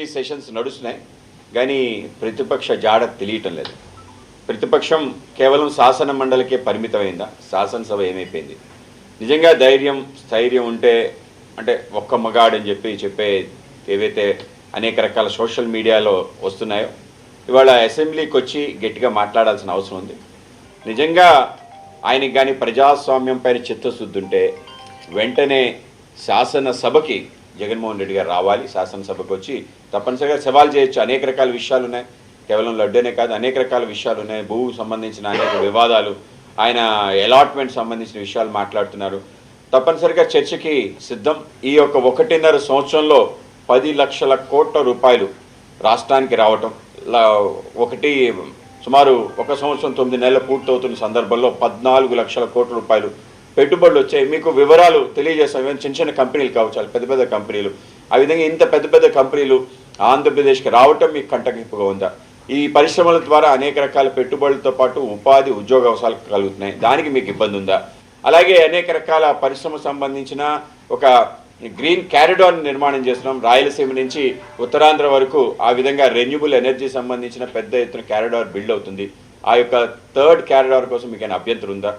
Assembly sessions నడుస్తున్నాయి కానీ ప్రతిపక్ష జాడ తెలియటం లేదు. ప్రతిపక్షం కేవలం శాసన మండలికే పరిమితమైందా? శాసనసభ ఏమైపోయింది? నిజంగా ధైర్యం స్థైర్యం ఉంటే అంటే ఒక్క మగాడని చెప్పే ఏవైతే అనేక రకాల సోషల్ మీడియాలో వస్తున్నాయో ఇవాళ అసెంబ్లీకి వచ్చి గట్టిగా మాట్లాడాల్సిన అవసరం ఉంది. నిజంగా ఆయనకి కానీ ప్రజాస్వామ్యం పైన చిత్తశుద్ధి ఉంటే వెంటనే శాసనసభకి జగన్మోహన్ రెడ్డి గారు రావాలి. శాసనసభకు వచ్చి తప్పనిసరిగా సవాల్ చేయొచ్చు. అనేక రకాల విషయాలు ఉన్నాయి, కేవలం లడ్డూనే కాదు, అనేక రకాల విషయాలు ఉన్నాయి. భూ సంబంధించిన అనేక వివాదాలు, ఆయన అలాట్మెంట్ సంబంధించిన విషయాలు మాట్లాడుతున్నారు. తప్పనిసరిగా చర్చకి సిద్ధం. ఈ యొక్క 1.5 సంవత్సరంలో 10 లక్షల కోట్ల రూపాయలు రాష్ట్రానికి రావటం, సుమారు 1 సంవత్సరం 9 నెలలు పూర్తవుతున్న సందర్భంలో 14 లక్షల కోట్ల రూపాయలు పెట్టుబడులు వచ్చాయి. మీకు వివరాలు తెలియజేస్తాం. చిన్న చిన్న కంపెనీలు కావచ్చు, పెద్ద పెద్ద కంపెనీలు, ఆ విధంగా ఇంత పెద్ద పెద్ద కంపెనీలు ఆంధ్రప్రదేశ్కి రావటం మీకు కంటకింపుగా ఉందా? ఈ పరిశ్రమల ద్వారా అనేక రకాల పెట్టుబడులతో పాటు ఉపాధి ఉద్యోగ అవకాశాలు కలుగుతున్నాయి, దానికి మీకు ఇబ్బంది ఉందా? అలాగే అనేక రకాల పరిశ్రమ సంబంధించిన ఒక గ్రీన్ క్యారిడార్ నిర్మాణం చేస్తున్నాం. రాయలసీమ నుంచి ఉత్తరాంధ్ర వరకు ఆ విధంగా రెన్యూబుల్ ఎనర్జీ సంబంధించిన పెద్ద ఎత్తున క్యారిడార్ బిల్డ్ అవుతుంది. ఆ యొక్క 3rd క్యారిడార్ కోసం మీకు అభ్యంతరం ఉందా?